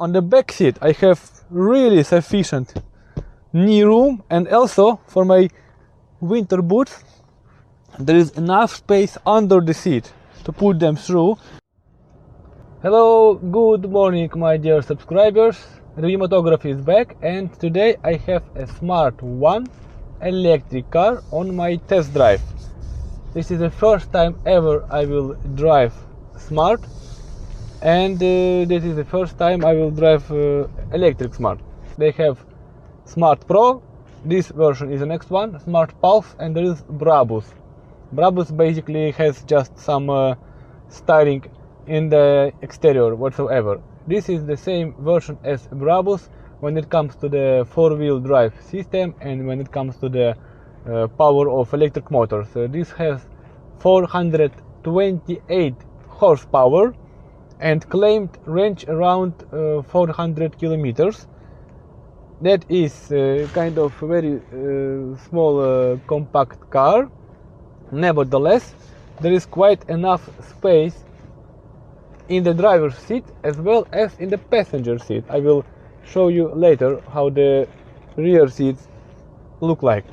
On the back seat I have really sufficient knee room, and also for my winter boots there is enough space under the seat to put them through. Hello, good morning my dear subscribers. Re-Motography is back, and today I have a Smart1 electric car on my test drive. This is the first time ever I will drive Smart, and this is the first time I will drive electric Smart. They have Smart Pro, this version is the next one, Smart Pulse, and there is Brabus. Brabus basically has just some styling in the exterior whatsoever. This is the same version as Brabus when it comes to the four-wheel drive system and when it comes to the power of electric motors. This has 428 horsepower and claimed range around 400 kilometers. That is kind of very small compact car. Nevertheless, there is quite enough space in the driver's seat as well as in the passenger seat. I will show you later how the rear seats look like.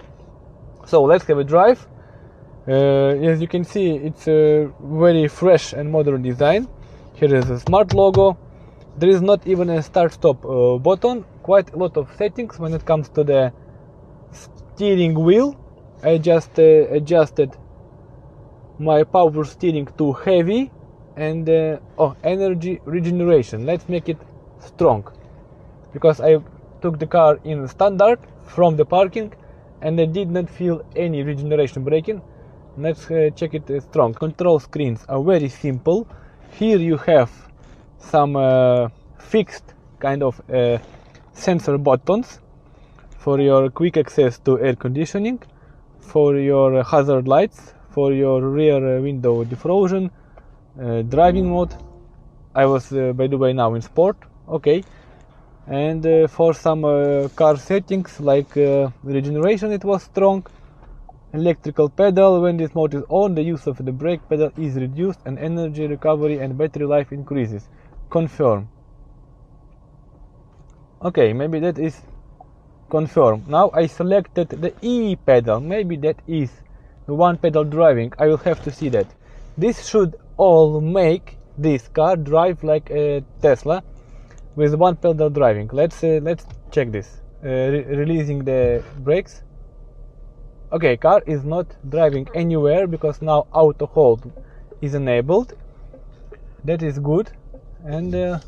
So let's have a drive. As you can see, it's a very fresh and modern design. Here is a Smart logo. There is not even a start-stop button. Quite a lot of settings when it comes to the steering wheel. I just adjusted my power steering to heavy, and energy regeneration. Let's make it strong, because I took the car in standard from the parking and I did not feel any regeneration braking. Let's check it strong. Control screens are very simple. Here you have some fixed kind of sensor buttons for your quick access to air conditioning, for your hazard lights, for your rear window defrost, driving mode. I was by the way now in sport, okay, and for some car settings like regeneration, it was strong. Electrical pedal, when this mode is on, the use of the brake pedal is reduced and energy recovery and battery life increases. Confirm. Okay, maybe that is confirm. Now I selected the E pedal. Maybe that is the one pedal driving. I will have to see that. This should all make this car drive like a Tesla with one pedal driving. Let's check this. Releasing the brakes. Okay, car is not driving anywhere because now auto hold is enabled. That is good. And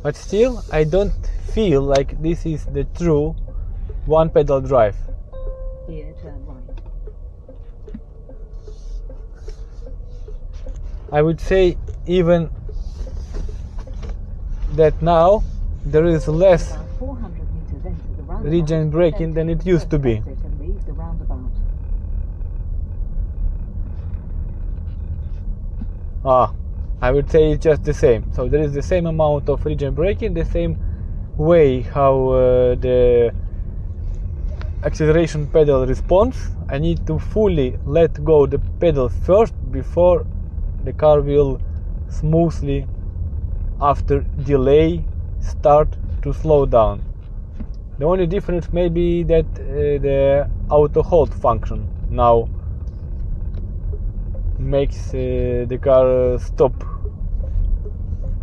but still, I don't feel like this is the true one pedal drive. Here, turn right. I would say even that now there is less regen braking than it used to be. I would say it's just the same. So there is the same amount of regen braking, the same way how the acceleration pedal responds. I need to fully let go the pedal first before the car will smoothly, after delay, start to slow down. The only difference may be that the auto hold function now makes the car stop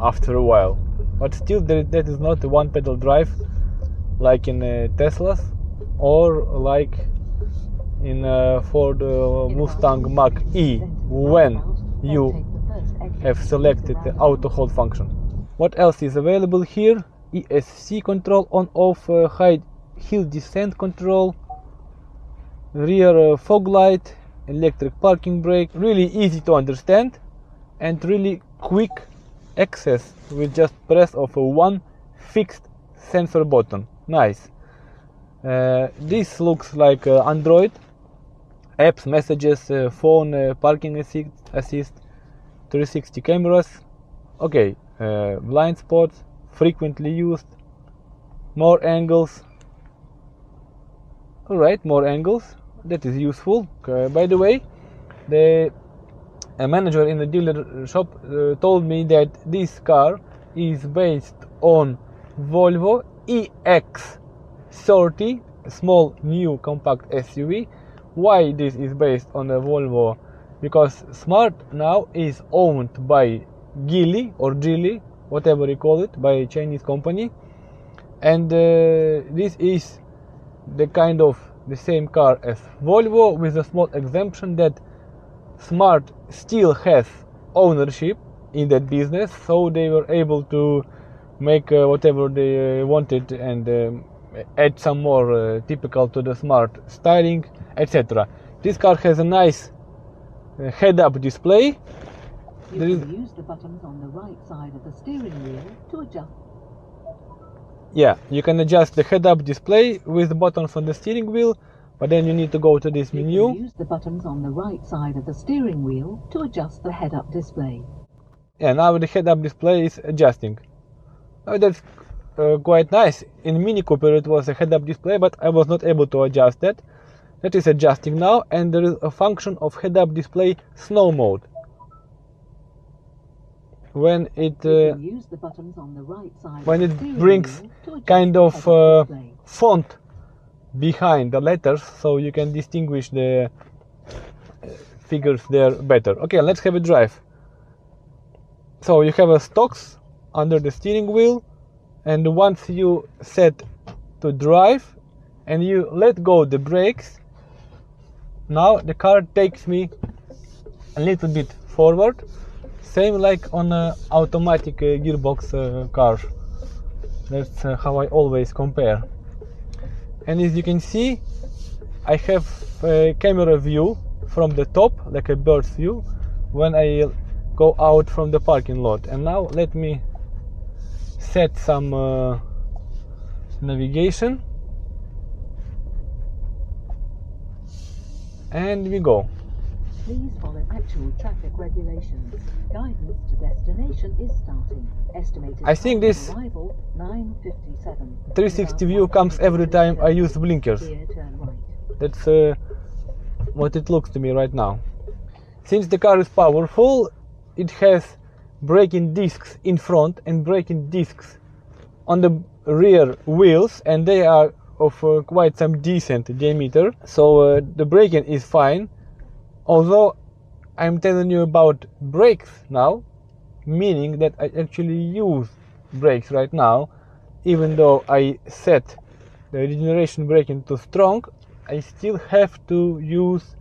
after a while, but still that is not a one pedal drive like in Teslas or like in Ford Mustang Mach-E when you have selected the auto hold function. What else is available here? ESC control on off, high hill descent control, rear fog light, electric parking brake. Really easy to understand and really quick access with just press of one fixed sensor button. Nice. This looks like Android apps, messages, phone, parking assist, 360 cameras. Okay, blind spots, frequently used, more angles. Alright, more angles, that is useful. By the way, a manager in the dealer shop told me that this car is based on Volvo EX30, small new compact SUV. Why this is based on a Volvo? Because Smart now is owned by Geely or Geely, whatever you call it, by a Chinese company, and this is the kind of the same car as Volvo, with a small exemption that Smart still has ownership in that business, so they were able to make whatever they wanted and add some more typical to the Smart styling, etc. This car has a nice head-up display. You can use the buttons on the right side of the steering wheel to adjust. Yeah, you can adjust the head-up display with the buttons on the steering wheel, but then you need to go to this menu. You can use the buttons on the right side of the steering wheel to adjust the head-up display. Yeah, now the head-up display is adjusting. That's quite nice. In Mini Cooper it was a head-up display, but I was not able to adjust that. That is adjusting now, and there is a function of head-up display snow mode. When it brings kind of font behind the letters, so you can distinguish the figures there better. Okay, let's have a drive. So you have a stocks under the steering wheel, and once you set to drive and you let go the brakes, now the car takes me a little bit forward, same like on an automatic gearbox car. That's how I always compare. And as you can see, I have a camera view from the top, like a bird's view, when I go out from the parking lot. And now let me set some navigation, and we go. Please follow actual traffic regulations. Guidance to destination is starting. Estimated I think this arrival 9:57. 360 view comes every time I use blinkers. That's what it looks to me right now. Since the car is powerful, it has braking discs in front and braking discs on the rear wheels, and they are of quite some decent diameter, so the braking is fine. Although I'm telling you about brakes now, meaning that I actually use brakes right now, even though I set the regeneration braking to strong, I still have to use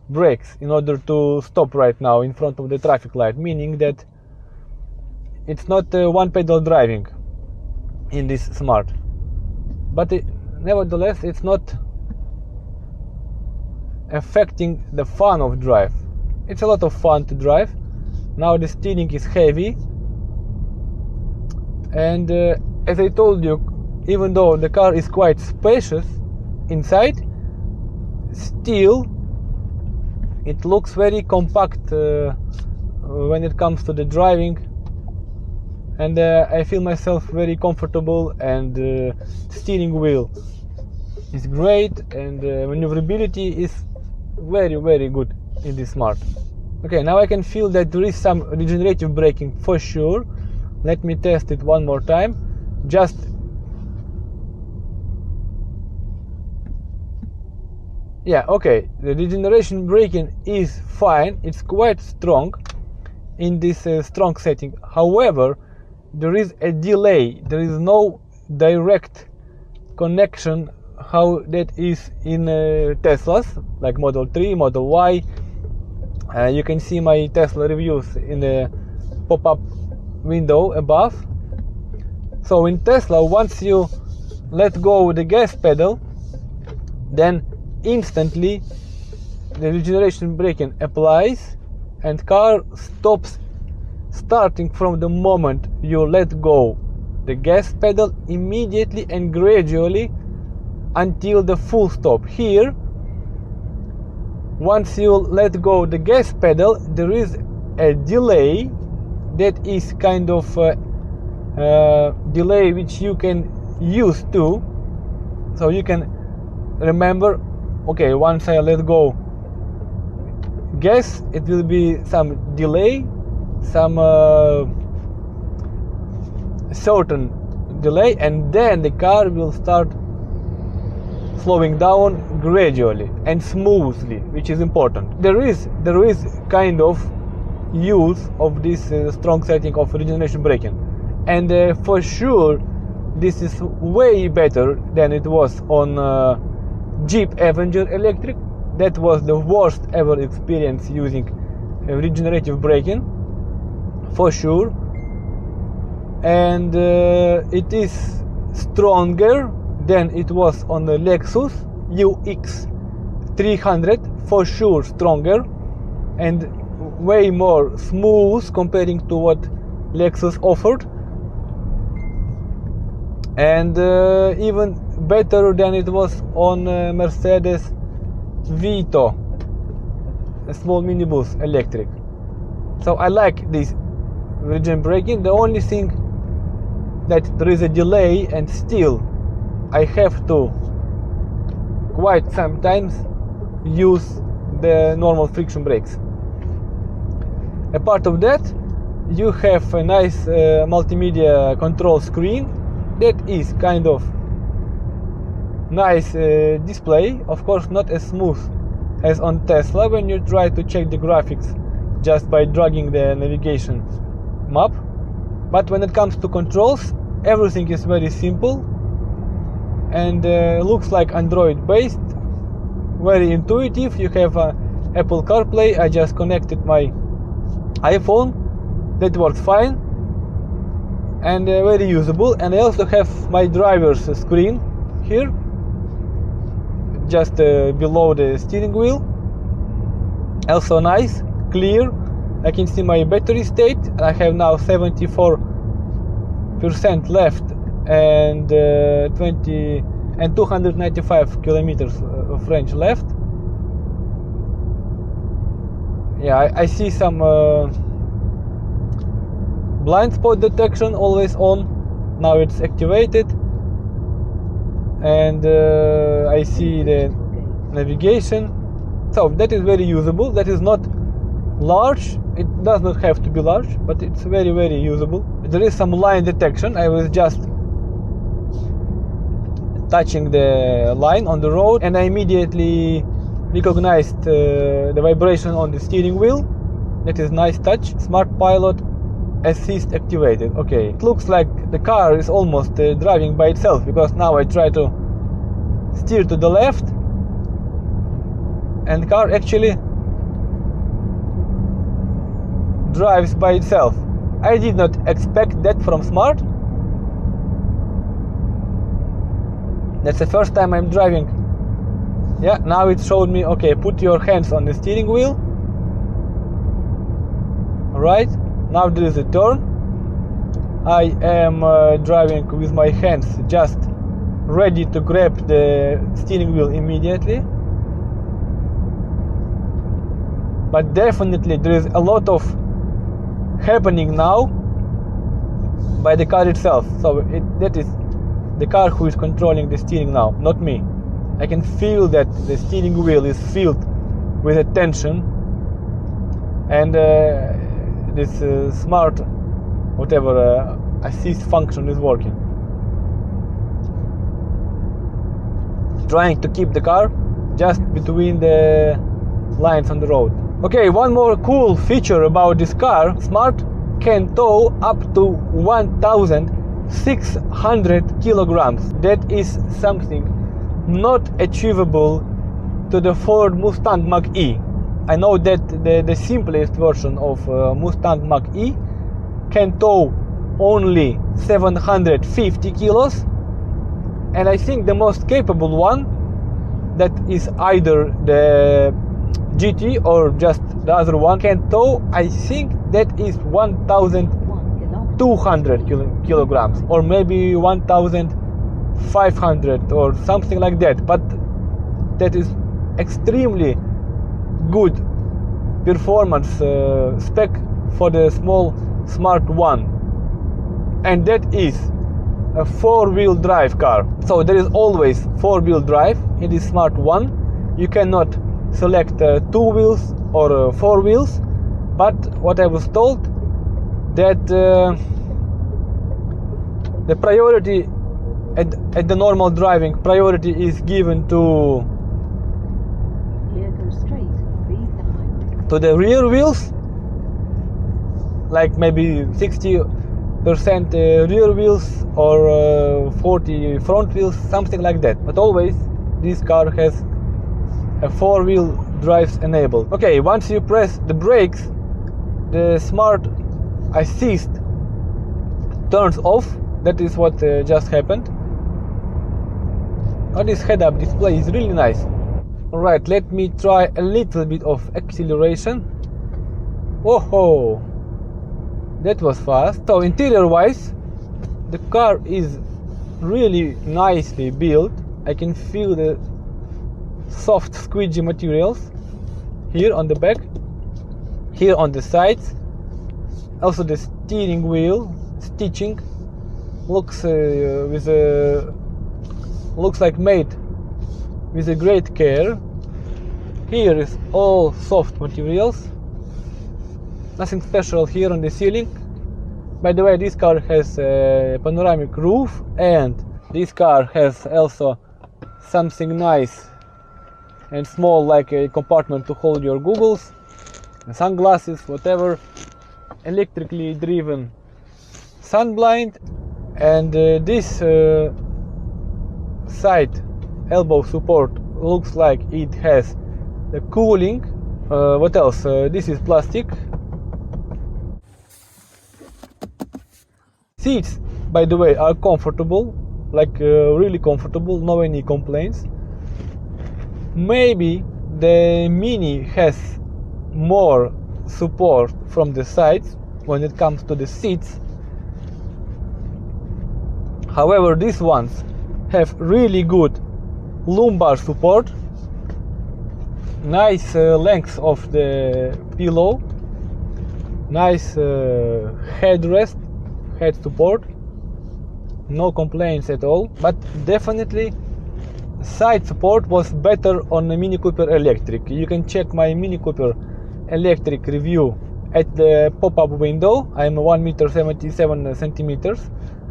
brakes in order to stop right now in front of the traffic light, meaning that it's not one pedal driving in this Smart, but nevertheless it's not affecting the fun of drive. It's a lot of fun to drive. Now the steering is heavy, and as I told you, even though the car is quite spacious inside, still it looks very compact when it comes to the driving, and I feel myself very comfortable, and steering wheel is great, and maneuverability is very good in this Smart. Okay, now I can feel that there is some regenerative braking for sure. Let me test it one more time. Yeah, okay, the regeneration braking is fine. It's quite strong in this strong setting. However, there is a delay. There is no direct connection how that is in Teslas like Model 3, Model Y. You can see my Tesla reviews in the pop-up window above. So in Tesla, once you let go the gas pedal, then instantly the regeneration braking applies, and car stops starting from the moment you let go the gas pedal immediately, and gradually until the full stop. Here, once you let go the gas pedal, there is a delay that is kind of delay which you can use too. So you can remember, okay, once I let go gas, it will be some delay, some certain delay, and then the car will start slowing down gradually and smoothly, which is important. There is kind of use of this strong setting of regeneration braking, and for sure this is way better than it was on Jeep Avanger Electric. That was the worst ever experience using regenerative braking, for sure. And it is stronger than it was on the Lexus EX30, for sure stronger, and way more smooth comparing to what Lexus offered, and even better than it was on Mersedes Vito, a small minibus electric. So I like this regen braking. The only thing that there is a delay, and still I have to quite sometimes use the normal friction brakes. Apart of that, you have a nice multimedia control screen that is kind of nice display. Of course, not as smooth as on Tesla when you try to check the graphics just by dragging the navigation map. But when it comes to controls, everything is very simple and looks like Android based, very intuitive. You have Apple CarPlay. I just connected my iPhone, that works fine, and very usable. And I also have my driver's screen here, just below the steering wheel. Also nice, clear. I can see my battery state. I have now 74% left and 295 kilometers of range left. Yeah, I see some blind spot detection always on. Now it's activated, and I see the navigation. So that is very usable. That is not large. It does not have to be large, but it's very, very usable. There is some line detection. I was just touching the line on the road, and I immediately recognized the vibration on the steering wheel. That is nice touch. Smart Pilot Assist activated. Okay, it looks like the car is almost driving by itself, because now I try to steer to the left and the car actually drives by itself. I did not expect that from Smart. That's the first time I'm driving. Yeah, now it showed me, okay, put your hands on the steering wheel. Alright, now there is a turn. I am driving with my hands just ready to grab the steering wheel immediately. But definitely there is a lot of happening now by the car itself. So that is the car who is controlling the steering now, not me. I can feel that the steering wheel is filled with a tension, and this smart whatever assist function is working, trying to keep the car just between the lines on the road. Okay, one more cool feature about this car: Smart can tow up to 1,600 kilograms. That is something not achievable to the Ford Mustang Mach-E. I know that the simplest version of Mustang Mach-E can tow only 750 kilos, and I think the most capable one, that is either the GT or just the other one, can tow, I think that is 1,200 kilograms, or maybe 1,000 500 or something like that, but that is extremely good performance spec for the small Smart1, and that is a four-wheel drive car. So there is always four-wheel drive in this Smart1. You cannot select two wheels or four wheels, but what I was told, that the priority at the normal driving, priority is given to the rear wheels, like maybe 60% rear wheels or 40 front wheels, something like that. But always this car has a four-wheel drives enabled. Okay, once you press the brakes, the Smart Assist turns off. That is what just happened. Oh, this head-up display is really nice. Alright, let me try a little bit of acceleration. Oh, that was fast. So interior-wise, the car is really nicely built. I can feel the soft squidgy materials here on the back, here on the sides. Also the steering wheel stitching looks looks like made with a great care. Here is all soft materials, nothing special here on the ceiling. By the way, this car has a panoramic roof, and this car has also something nice and small, like a compartment to hold your goggles, sunglasses, whatever. Electrically driven sun blind, and this side elbow support looks like it has the cooling. What else? This is plastic. Seats, by the way, are comfortable, like really comfortable, no any complaints. Maybe the Mini has more support from the sides when it comes to the seats. However, these ones have really good lumbar support, nice length of the pillow, nice headrest, head support, no complaints at all. But definitely side support was better on the Mini Cooper Electric. You can check my Mini Cooper Electric review at the pop-up window. I am 1.77 meters.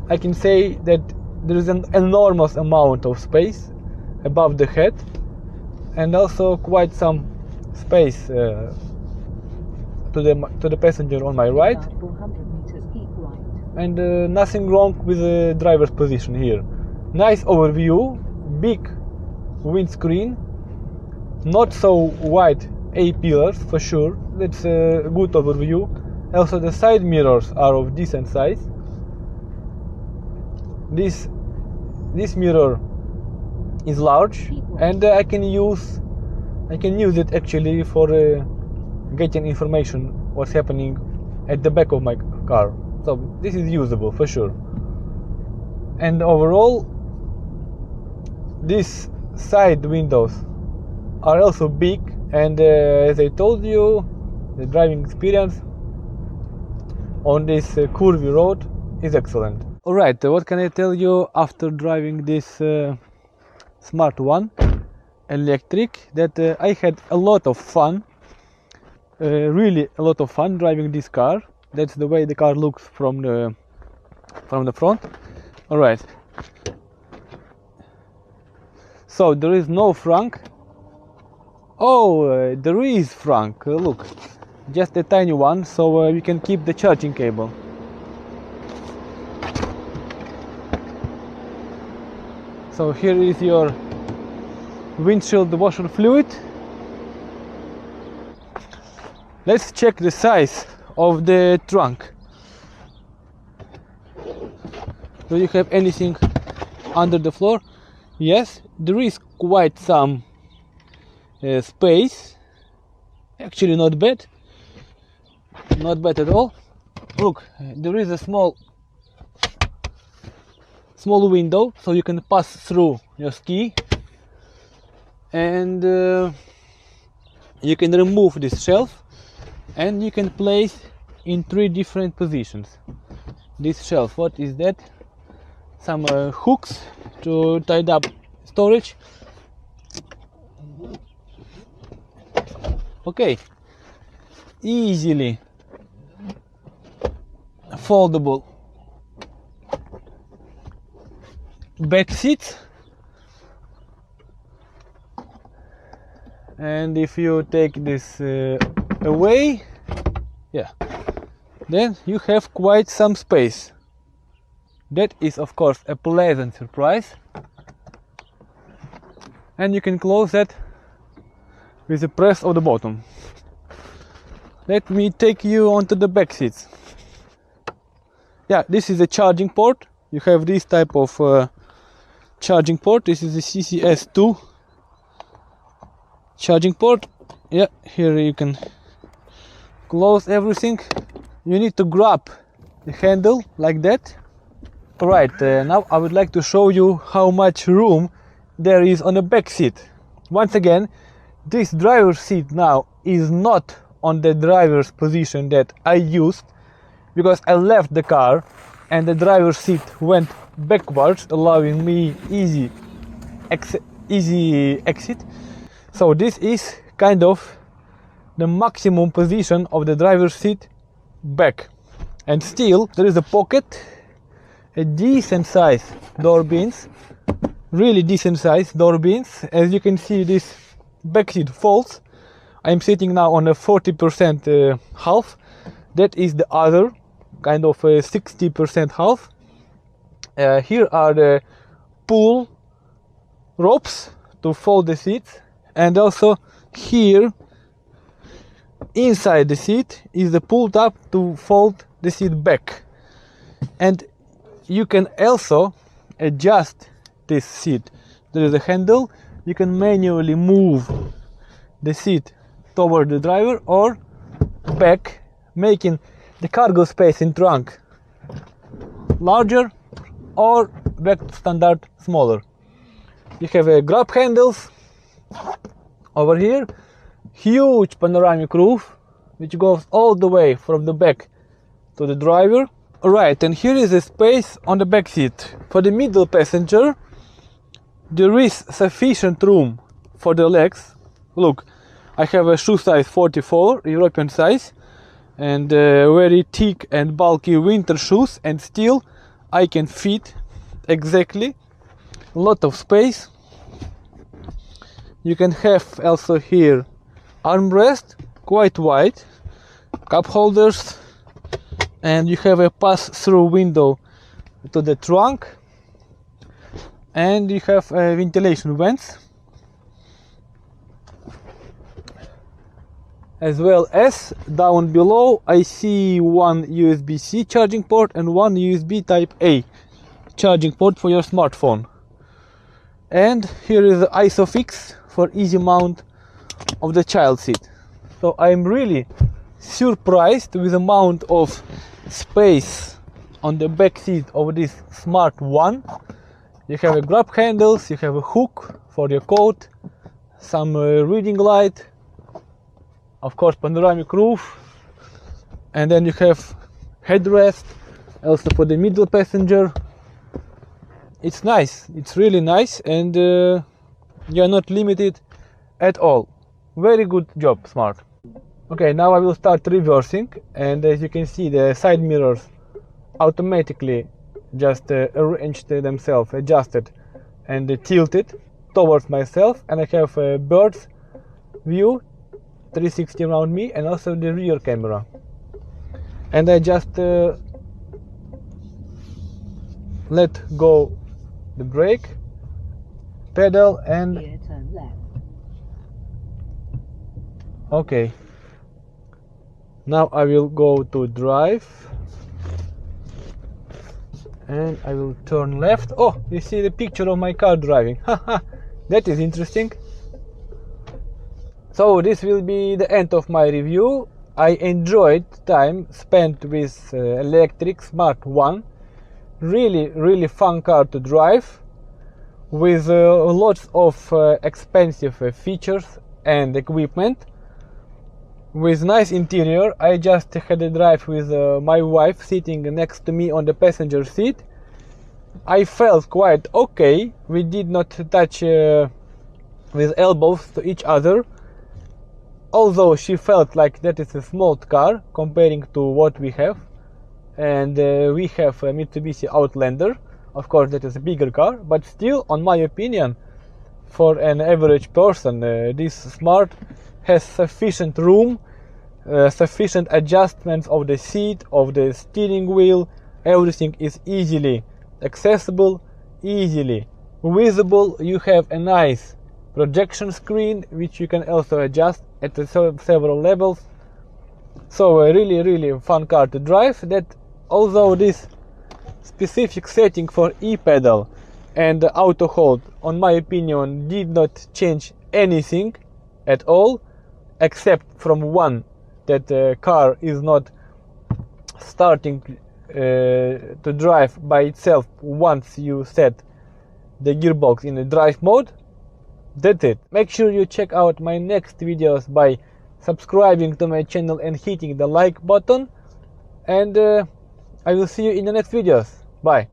I can say that there is an enormous amount of space above the head, and also quite some space to the passenger on my right. And nothing wrong with the driver's position here. Nice overview, big windscreen, not so wide A-pillars for sure. That's a good overview. Also the side mirrors are of decent size. This mirror is large, and I can use it actually for getting information what's happening at the back of my car. So this is usable for sure. And overall, these side windows are also big, and as I told you, the driving experience on this curvy road is excellent. Alright, what can I tell you after driving this Smart1 Electric? That I had a lot of fun, really a lot of fun driving this car. That's the way the car looks from the front. Alright, so there is no Frunk. Oh, there is Frunk, look, just a tiny one, so we can keep the charging cable. So here is your windshield washer fluid. Let's check the size of the trunk. Do you have anything under the floor? Yes, there is quite some space. Actually not bad. Not bad at all. Look, there is a small small window so you can pass through your ski, and you can remove this shelf and you can place in 3 different positions. This shelf, what is that? Some hooks to tie up storage. Okay, easily foldable back seats, and if you take this away, yeah, then you have quite some space. That is of course a pleasant surprise, and you can close that with the press of the button. Let me take you onto the back seats. Yeah, this is a charging port. You have this type of charging port. This is the CCS2 charging port. Yeah, here you can close everything. You need to grab the handle like that. Alright, now I would like to show you how much room there is on the back seat. Once again, this driver's seat now is not on the driver's position that I used, because I left the car and the driver's seat went backwards, allowing me easy exit. So this is kind of the maximum position of the driver's seat back. And still there is a pocket, a decent size door bins, really decent size door bins. As you can see, this back seat folds. I'm sitting now on a 40% half. That is the other kind of 60% half. Here are the pull ropes to fold the seats, and also here inside the seat is the pull tab to fold the seat back. And you can also adjust this seat. There is a handle. You can manually move the seat toward the driver or back, making the cargo space in trunk larger or back to standard smaller. You have grab handles over here, huge panoramic roof which goes all the way from the back to the driver. Alright, and here is a space on the back seat. For the middle passenger there is sufficient room for the legs. Look, I have a shoe size 44, European size, and very thick and bulky winter shoes, and still I can fit exactly. A lot of space. You can have also here armrest, quite wide, cup holders, and you have a pass-through window to the trunk, and you have ventilation vents, as well as down below I see one USB-C charging port and one USB Type A charging port for your smartphone. And here is the ISOFIX for easy mount of the child seat. So I'm really surprised with the amount of space on the back seat of this Smart1. You have a grab handles, you have a hook for your coat, some reading light, of course panoramic roof, and then you have headrest also for the middle passenger. It's nice, it's really nice, and you are not limited at all. Very good job, Smart. Okay, now I will start reversing, and as you can see the side mirrors automatically just arranged themselves, adjusted and tilted towards myself, and I have a bird's view 360 around me, and also the rear camera. And I just let go the brake pedal and Here, turn left. okay, now I will go to drive and I will turn left. Oh, you see the picture of my car driving. Haha, that is interesting. So this will be the end of my review. I enjoyed time spent with electric Smart1. really fun car to drive, with lots of expensive features and equipment, with nice interior. I just had a drive with my wife sitting next to me on the passenger seat. I felt quite okay. We did not touch with elbows to each other, although she felt like that is a small car comparing to what we have, and we have a Mitsubishi Outlander. Of course, that is a bigger car, but still, on my opinion, for an average person, this Smart has sufficient room, sufficient adjustments of the seat, of the steering wheel. Everything is easily accessible, easily visible. You have a nice projection screen which you can also adjust at several levels. So a really fun car to drive. That although this specific setting for e-pedal and auto hold, on my opinion, did not change anything at all, except from one, that the car is not starting to drive by itself once you set the gearbox in the drive mode. That's it. Make sure you check out my next videos by subscribing to my channel and hitting the like button, and I will see you in the next videos. Bye.